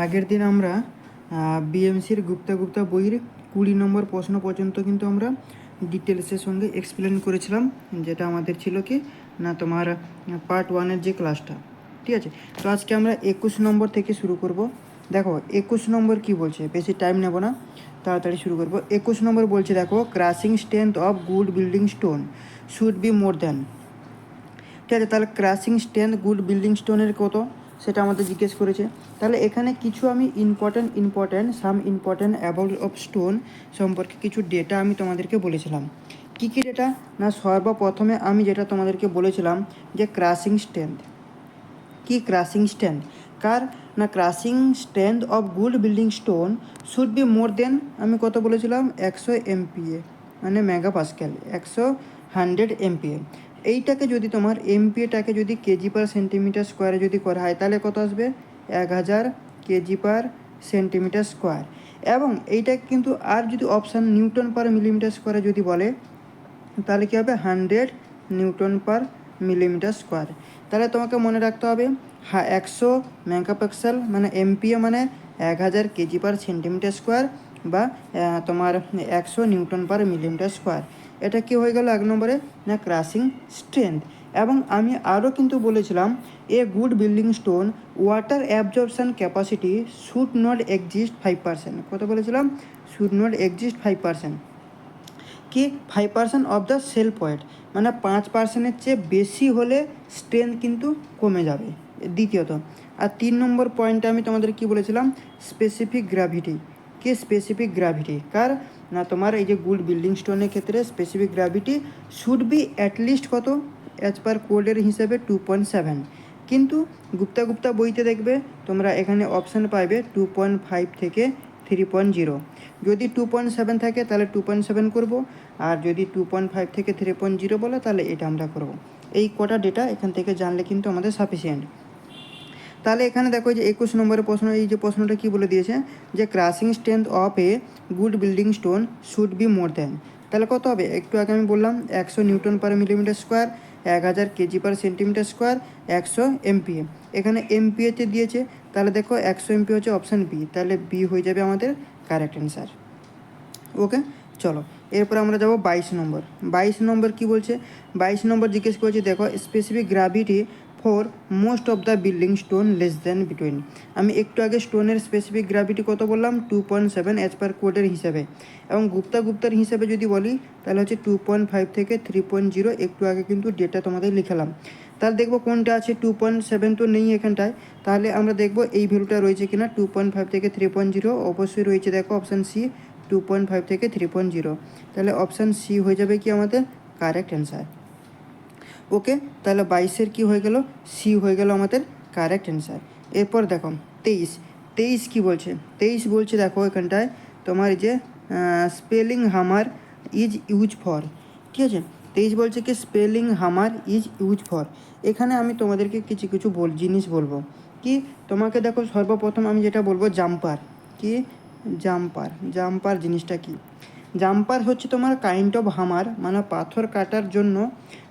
আগের দিন আমরা বিএমসির গুপ্তা গুপ্তা বইয়ের 20 নম্বর প্রশ্ন পর্যন্ত কিন্তু আমরা ডিটেলসের সঙ্গে এক্সপ্লেন করেছিলাম, যেটা আমাদের ছিল কি না তোমার পার্ট 1-এর যে ক্লাসটা। ঠিক আছে, তো আজকে আমরা 21 নম্বর থেকে শুরু করব। দেখো 21 নম্বর কি বলছে, বেশি টাইম নেব না, তাড়াতাড়ি শুরু করব। 21 নম্বর বলছে, দেখো crushing strength of good building stone should be more than. ঠিক আছে, তাহলে ক্রাশিং স্ট্রেংথ গুড বিল্ডিং স্টোনের কত সেটা আমাদের জিজ্ঞেস করেছে। তাহলে এখানে কিছু আমি some important about of stone সম্পর্কে কিছু ডেটা আমি তোমাদেরকে বলেছিলাম। কী কী ডেটা না, সর্বপ্রথমে আমি যেটা তোমাদেরকে বলেছিলাম যে ক্রাশিং স্ট্রেংথ। কি ক্রাশিং স্ট্রেংথ কার না, crushing strength of good building stone should be more than, আমি কত বলেছিলাম 100 MPa মানে মেগা পাস্কেল, 100 MPa। এইটাকে যদি তোমার এমপিএটাকে যদি কেজি পার সেন্টিমিটার স্কোয়ারে যদি করা হয় তাহলে কত আসবে 1000 কেজি পার সেন্টিমিটার স্কোয়ার। এবং এইটা কিন্তু আর যদি অপশান নিউটন পার মিলিমিটার স্কোয়ারে যদি বলে তাহলে কী হবে 100 নিউটন পার মিলিমিটার স্কোয়ার। তাহলে তোমাকে মনে রাখতে হবে 100 মেগাপিক্সেল মানে এমপিএ মানে 1000 কেজি পার সেন্টিমিটার স্কোয়ার বা তোমার 100 নিউটন পার মিলিমিটার স্কোয়ার। এটা কি হয়ে গেল 1 নম্বরে না ক্রাশিং স্ট্রেংথ। এবং আমি আরও কিন্তু বলেছিলাম a good building stone water absorption capacity should not exist 5%। কত বলেছিলাম, শুড নট এক্সিস্ট 5%। কি 5% অফ দ্য সেলফ ওয়েট মানে 5%-এর চেয়ে বেশি হলে স্ট্রেংথ কিন্তু কমে যাবে, দ্বিতীয়ত। আর 3 নম্বর পয়েন্টে আমি তোমাদের কি বলেছিলাম, স্পেসিফিক গ্র্যাভিটি। কি স্পেসিফিক গ্র্যাভিটি কার না, তোমার এই যে গুড বিল্ডিং স্টোনের ক্ষেত্রে specific gravity should be at least কত, অ্যাজ পার কোডের হিসেবে 2.7। কিন্তু গুপ্তা গুপ্তা বইতে দেখবে তোমরা এখানে অপশান পাইবে 2.5 থেকে 3.0। যদি 2.7 থাকে তাহলে 2.7 করব, আর যদি 2.5 থেকে 3.0 বলে তাহলে এটা আমরা করব। এই কটা ডেটা এখান থেকে জানলে কিন্তু আমাদের সাফিসিয়েন্ট। তাহলে এখানে দেখো যে 21 নম্বরের প্রশ্ন, এই যে প্রশ্নটা কি বলে দিয়েছে যে crushing strength of a good building stone should be more than. তাহলে কত হবে, একটু আগে আমি বললাম 100 নিউটন পার মিলিমিটার স্কোয়ার, 1000 কেজি পার সেন্টিমিটার স্কোয়ার, 100 MPa। এখানে এমপিএতে দিয়েছে, তাহলে দেখো 100 MPa হচ্ছে অপশান বি, তাহলে বি হয়ে যাবে আমাদের কারেক্ট অ্যান্সার। ওকে, চলো এরপর আমরা যাব 22 নম্বর। 22 নম্বর কি বলছে, 22 নম্বর জিজ্ঞেস করছে, দেখো specific gravity for most of the building stone less than between. আমি একটু আগে স্টোনের স্পেসিফিক গ্র্যাভিটি কত বললাম 2.7 অ্যাজ পার কোডের হিসাবে, এবং গুপ্তার হিসাবে যদি বলি তাহলে হচ্ছে 2.5 থেকে 3.0। একটু আগে কিন্তু ডেটা তোমাদের লিখালাম। তাহলে দেখবো কোনটা আছে, 2.7 তো নেই এখানটায়, তাহলে আমরা দেখবো এই ভ্যালুটা রয়েছে কিনা 2.5 থেকে 3.0। অবশ্যই রয়েছে, দেখো অপশান সি 2.5 থেকে 3.0। তাহলে অপশান সি হয়ে যাবে কি আমাদের কারেক্ট অ্যান্সার। ওকে, তাহলে 22-এর কী হয়ে গেল, সি হয়ে গেল আমাদের কারেক্ট অ্যান্সার। এরপর দেখো 23 কী বলছে, 23 বলছে দেখো এখানটায় তোমার যে স্পেলিং হামার ইজ ইউজ ফর। ঠিক আছে, 23 বলছে কি স্পেলিং হামার ইজ ইউজ ফর। এখানে আমি তোমাদেরকে কিছু কিছু জিনিস বলবো। কি তোমাকে দেখো সর্বপ্রথম আমি যেটা বলবো জাম্পার। কি জাম্পার জিনিসটা কি, জাম্পার হচ্ছে তোমার কাইন্ড অফ হামার, মানে পাথর কাটার জন্য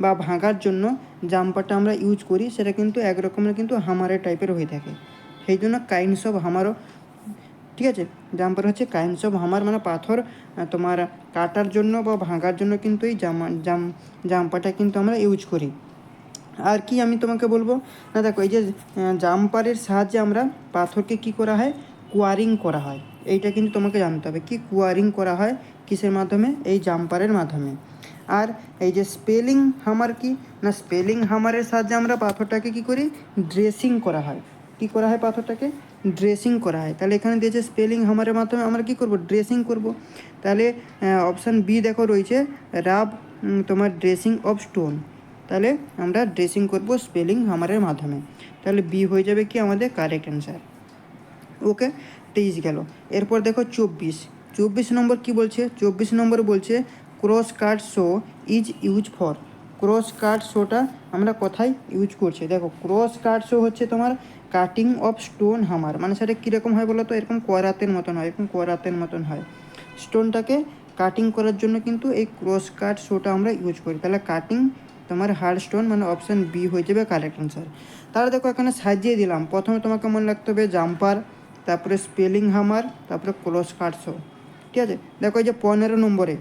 বা ভাঙার জন্য জাম্পারটা আমরা ইউজ করি, সেটা কিন্তু এক রকমের কিন্তু হামারের টাইপের হয়ে থাকে, সেই জন্য কাইন্ডস অফ হামারও। ঠিক আছে, জাম্পার হচ্ছে কাইন্ডস অফ হামার মানে পাথর তোমার কাটার জন্য বা ভাঙার জন্য কিন্তু এই জাম্পারটা কিন্তু আমরা ইউজ করি। আর কি আমি তোমাকে বলবো না, দেখো এই যে জাম্পারের সাহায্যে আমরা পাথরকে কি করা হয়, কোয়ারিং করা হয়। এইটা কিন্তু তোমাকে জানতে হবে, কি কোয়ারিং করা হয় কিসের মাধ্যমে, এই জাম্পারের মাধ্যমে। আর এই যে স্পেলিং হামার কি না, স্পেলিং হামারের সাহায্যে আমরা পাথরটাকে কি করি, ড্রেসিং করা হয়। কি করা হয়, পাথরটাকে ড্রেসিং করা হয়। তাহলে এখানে দিয়েছে স্পেলিং হামারের মাধ্যমে আমরা কি করব, ড্রেসিং করব। তাহলে অপশান বি দেখো রয়েছে রাব তোমার ড্রেসিং অফ স্টোন। তাহলে আমরা ড্রেসিং করব স্পেলিং হামারের মাধ্যমে, তাহলে বি হয়ে যাবে কি আমাদের কারেক্ট অ্যান্সার। ওকে, 23 গেল। এরপর দেখো 24 নম্বর কি বলছে, 24 নম্বর বলছে cross cut saw is use for. Cross cut শোটা আমরা কোথায় ইউজ করছি, দেখো ক্রস কাট শো হচ্ছে তোমার কাটিং অফ স্টোন হামার, মানে সেটা কীরকম হয় বলো তো, এরকম করাতের মতন হয়, এরকম করাতের মতন হয়। স্টোনটাকে কাটিং করার জন্য কিন্তু এই ক্রস কাট শোটা আমরা ইউজ করি। তাহলে কাটিং তোমার হার্ড স্টোন মানে অপশান বি হয়ে যাবে কারেক্ট অ্যান্সার। তাহলে দেখো এখানে সাজিয়ে দিলাম, প্রথমে তোমাকে মনে রাখতে হবে জাম্পার, তারপরে স্পেলিং হামার, তারপরে ক্লোজ কাটসো। ঠিক আছে, দেখো এই যে 15 নম্বরে,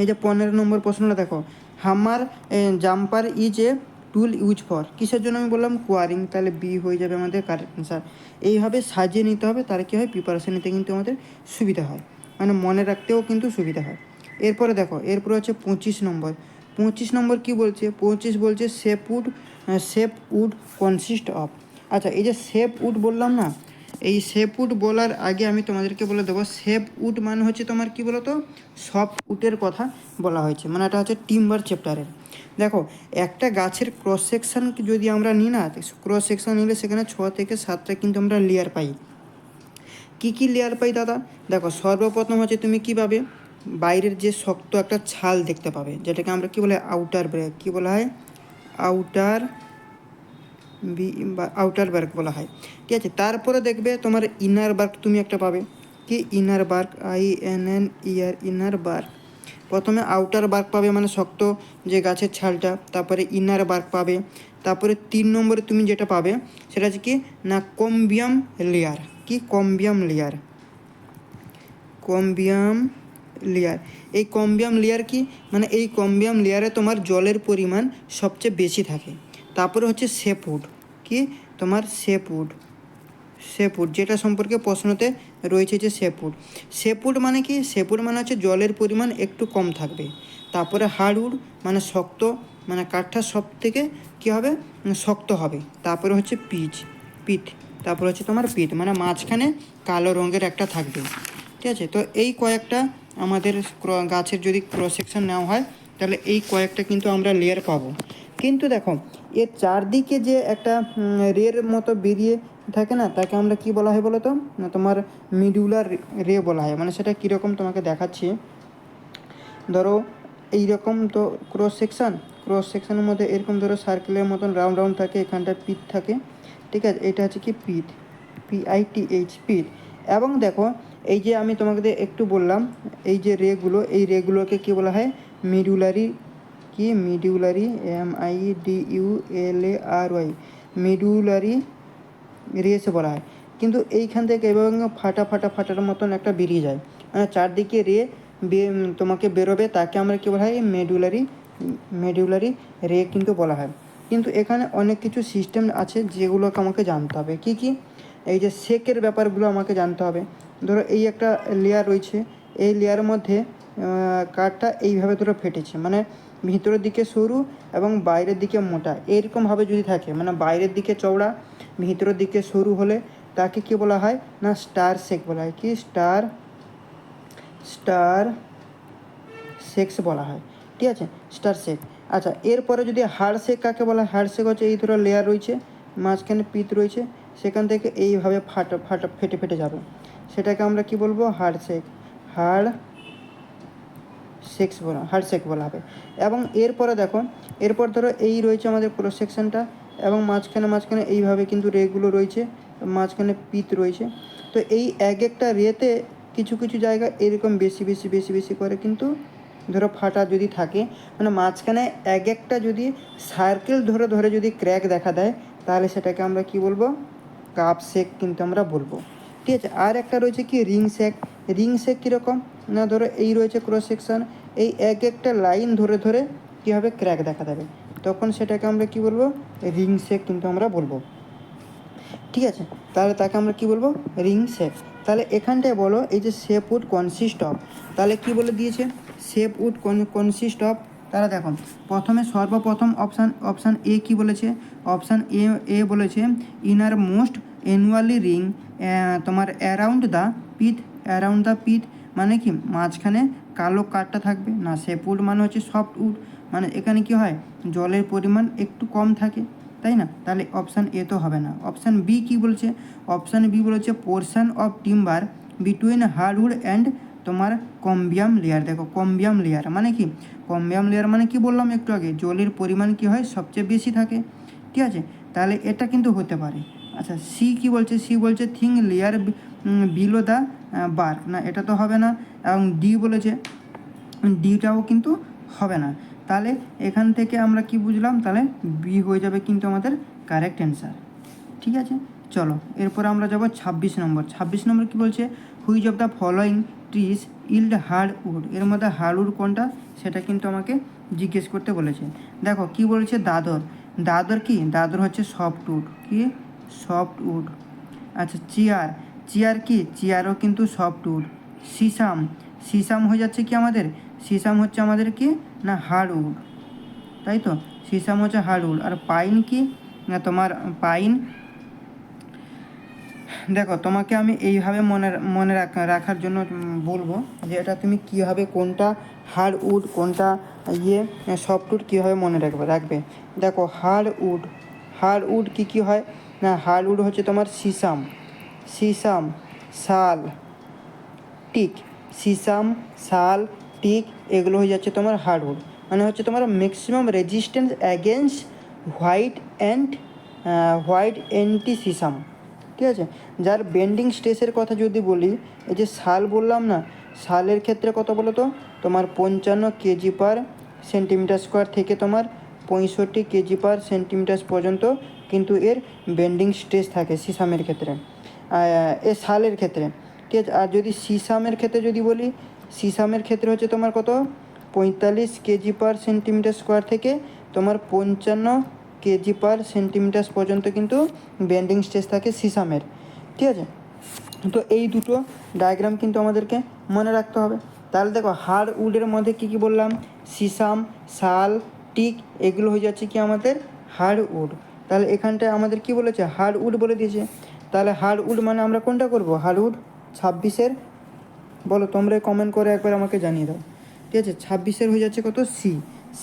এই যে 15 নম্বর প্রশ্নটা দেখো, হামার jumper is a tool use for, কিসের জন্য আমি বললাম কোয়ারিং, তাহলে বি হয়ে যাবে আমাদের কারেক্ট অ্যান্সার। এইভাবে সাজিয়ে নিতে হবে, তার কী হয় প্রিপারেশন নিতে কিন্তু আমাদের সুবিধা হয়, মানে মনে রাখতেও কিন্তু সুবিধা হয়। এরপরে দেখো, এরপরে হচ্ছে 25 নম্বর। 25 নম্বর কী বলছে, 25 বলছে শেপ উড কনসিস্ট অফ। আচ্ছা, এই যে শেপ উড বললাম না, এই শেপ উড বলার আগে আমি তোমাদেরকে বলে দেবো, শেপ উড মানে হচ্ছে তোমার কী বলো তো, সফট উডের কথা বলা হয়েছে, মানে এটা হচ্ছে টিম্বার চ্যাপ্টারের। দেখো, একটা গাছের ক্রস সেকশন যদি আমরা নিই না, ক্রস সেকশন নিলে সেখানে 6 থেকে 7টা কিন্তু আমরা লেয়ার পাই। কী কী লেয়ার পাই দাদা? দেখো, সর্বপ্রথম হচ্ছে তুমি কী পাবে, বাইরের যে শক্ত একটা ছাল দেখতে পাবে, যেটাকে আমরা কী বলে আউটার ব্রেক, কী বলা হয় আউটার বা আউটার বার্ক বলা হয়। ঠিক আছে, তারপরে দেখবে তোমার ইনার বার্ক তুমি একটা পাবে, কি inner bark, INNER, inner bark. প্রথমে আউটার বার্ক পাবে মানে শক্ত যে গাছের ছালটা, তারপরে ইনার বার্ক পাবে, তারপরে 3 নম্বরে তুমি যেটা পাবে সেটা হচ্ছে কি না কম্বিয়াম লেয়ার। কি কম্বিয়াম লেয়ার, কম্বিয়াম লেয়ার। এই কম্বিয়াম লেয়ার কি, মানে এই কম্বিয়াম লেয়ারে তোমার জলের পরিমাণ সবচেয়ে বেশি থাকে। তারপরে হচ্ছে শেপউড, কি তোমার শেপউড যেটা সম্পর্কে প্রশ্নতে রয়েছে যে শেপউড মানে কি, শেপউড মানে হচ্ছে জলের পরিমাণ একটু কম থাকবে। তারপরে হার্ডউড মানে শক্ত, মানে কাঠটা সব থেকে কী হবে শক্ত হবে। তারপরে হচ্ছে পিট, তারপরে হচ্ছে তোমার পিট মানে মাঝখানে কালো রঙের একটা থাকবে। ঠিক আছে, তো এই কয়েকটা আমাদের গাছের যদি ক্রস সেকশন নেওয়া হয় তাহলে এই কয়েকটা কিন্তু আমরা লেয়ার পাবো। কিন্তু দেখো, এর চারদিকে যে একটা রের মতো বেরিয়ে থাকে না, তাকে আমরা কি বলা হয় বলো তো, না তোমার মিডুলার রে বলা হয়। মানে সেটা কীরকম তোমাকে দেখাচ্ছি। ধরো এইরকম তো ক্রস সেকশনের মধ্যে এরকম ধরো সার্কেলের মতন রাউন্ড থাকে, এখানটায় পিট থাকে। ঠিক আছে, এটা হচ্ছে কি PITH পিট। এবং দেখো, এই যে আমি তোমাকে একটু বললাম, এই যে রেগুলো, এই রেগুলোকে কী বলা হয় মিডুলারি, কি মিডুলারি MIDULARY, মিডুলারি রেস বলা হয়। কিন্তু এইখান থেকে এবং ফাটার মতন একটা বেরিয়ে যায়, মানে চারদিকে তোমাকে বেরোবে, তাকে আমরা কী বলা হয় মেডুলারি রে কিন্তু বলা হয়। কিন্তু এখানে অনেক কিছু সিস্টেম আছে যেগুলোকে আমাকে জানতে হবে। কি কি, এই যে শেকের ব্যাপারগুলো আমাকে জানতে হবে। ধরো এই একটা লেয়ার রয়েছে, এই লেয়ারের মধ্যে কাঠটা এইভাবে ধরো ফেটেছে, মানে ভিতরের দিকে সরু এবং বাইরের দিকে মোটা, এরকমভাবে যদি থাকে, মানে বাইরের দিকে চওড়া ভিতরের দিকে সরু হলে তাকে কি বলা হয় না স্টার শেক বলা হয়। কি স্টার শেকস বলা হয়। ঠিক আছে, স্টার শেক। আচ্ছা, এরপরে যদি হার্ড শেক কাকে বলা হয়, হার্ড শেক হচ্ছে এই ধরো লেয়ার রয়েছে, মাঝখানে পিত রয়েছে, সেখান থেকে এইভাবে ফেটে যাবে, সেটাকে আমরা কি বলবো হার্ড শেক বলা হবে। এবং এরপরে দেখো, এরপর ধরো এই রয়েছে আমাদের ক্রস সেকশনটা, এবং মাঝখানে এইভাবে কিন্তু রেগুলো রয়েছে, মাঝখানে পিত রয়েছে। তো এই এক একটা রেতে কিছু জায়গা এরকম বেশি করে কিন্তু ধরো ফাটা যদি থাকে, মানে মাঝখানে এক একটা যদি সার্কেল ধরে যদি ক্র্যাক দেখা দেয়, তাহলে সেটাকে আমরা কি বলবো কাপ শেক কিন্তু আমরা বলবো। ঠিক আছে, আর একটা রয়েছে কি রিং শেক কীরকম না, ধরো এই রয়েছে ক্রস সেকশন, এই এক একটা লাইন ধরে কীভাবে ক্র্যাক দেখা দেবে, তখন সেটাকে আমরা কি বলবো রিং শেক কিন্তু আমরা বলবো। ঠিক আছে, তাহলে তাকে আমরা কি বলবো রিং শেপ। তাহলে এখানটায় বলো এই যে শেপ উড কনসিস্ট অফ, তাহলে কি বলে দিয়েছে শেপ উড কনসিস্ট অফ। তাহলে দেখো, প্রথমে সর্বপ্রথম অপশান এ কি বলেছে, অপশান এ বলেছে ইনার মোস্ট অ্যানুয়ালি রিং তোমার অ্যারাউন্ড দ্য পিথ, মানে কি মাঝখানে কালো কাঠটা থাকবে না। শেপ উড মানে হচ্ছে সফট উড, মানে এখানে কি হয় জলের পরিমাণ একটু কম থাকে, তাই না? তাহলে অপশান এ তো হবে না। অপশান বি কী বলছে, অপশান বি বলেছে portion of timber between hardwood and তোমার কম্বিয়াম লেয়ার। দেখো কম্বিয়াম লেয়ার মানে কি, কম্বিয়াম লেয়ার মানে কি বললাম একটু আগে, জলের পরিমাণ কি হয় সবচেয়ে বেশি থাকে। ঠিক আছে, তাহলে এটা কিন্তু হতে পারে। আচ্ছা, সি কি বলছে, সি বলছে thin layer below the bark, না এটা তো হবে না। এবং ডি বলেছে, ডিটাও কিন্তু হবে না। তাহলে এখান থেকে আমরা কি বুঝলাম, তাহলে বি হয়ে যাবে কিন্তু আমাদের কারেক্ট অ্যান্সার। ঠিক আছে, চলো এরপরে আমরা যাব 26 নম্বর কী বলছে, which of the following trees yield hardwood, এর মধ্যে হার্ডউড কোনটা সেটা কিন্তু আমাকে জিজ্ঞেস করতে বলেছে। দেখো কি বলছে, দাদর, দাদর কি, দাদর হচ্ছে সফটউড, কি সফটউড। আচ্ছা চেয়ার, চেয়ার কি, চেয়ারও কিন্তু সফটউড। সিসাম, সিসাম হয়ে যাচ্ছে কি আমাদের, সিসাম হচ্ছে আমাদের কি না হার্ডউড, তাই তো, সিসাম হচ্ছে হার্ডউড। আর পাইন কি না তোমার পাইন, দেখো তোমাকে আমি এইভাবে মনে রাখার জন্য বলবো যে এটা তুমি কীভাবে কোনটা হার্ডউড কোনটা সফটউড কীভাবে মনে রাখবে। দেখো হার্ডউড, হার্ডউড কী হয় না, হার্ডউড হচ্ছে তোমার সিসাম, সিসাম, শাল, টিক, সিসাম, শাল, টিক, এগুলো হয়ে যাচ্ছে তোমার হার্ডউড, মানে হচ্ছে তোমার maximum resistance against white ants sisam, ঠিক আছে। যার বেন্ডিং স্ট্রেসের কথা যদি বলি, এই যে শাল বললাম না, শালের ক্ষেত্রে কত বলো তো, তোমার 55 কেজি পার সেন্টিমিটার স্কোয়ার থেকে তোমার 65 কেজি পার সেন্টিমিটার পর্যন্ত কিন্তু এর বেন্ডিং স্ট্রেস থাকে সিসামের ক্ষেত্রে, এ শালের ক্ষেত্রে, ঠিক আছে। আর যদি সিসামের ক্ষেত্রে যদি বলি, সিসামের ক্ষেত্রে হচ্ছে তোমার কত 45 কেজি পার সেন্টিমিটার স্কোয়ার থেকে তোমার 55 কেজি পার সেন্টিমিটার পর্যন্ত কিন্তু বেন্ডিং স্ট্রেস থাকে সিসামের, ঠিক আছে। তো এই দুটো ডায়াগ্রাম কিন্তু আমাদেরকে মনে রাখতে হবে। তাহলে দেখো হার্ডউডের মধ্যে কী কী বললাম, সিসাম, শাল, টিক, এগুলো হয়ে যাচ্ছে কি আমাদের হার্ডউড। তাহলে এখানটায় আমাদের কি বলেছে, হার্ডউড বলে দিয়েছে। তাহলে হার্ডউড মানে আমরা কোনটা করব, হার্ডউড 26-এর, বলো তোমরা কমেন্ট করে একবার আমাকে জানিয়ে দাও, ঠিক আছে। 26-এর হয়ে যাচ্ছে কত, সি,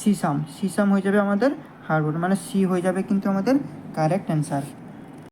সিসাম, সিসাম হয়ে যাবে আমাদের হার্ডউড, মানে সি হয়ে যাবে কিন্তু আমাদের কারেক্ট অ্যান্সার।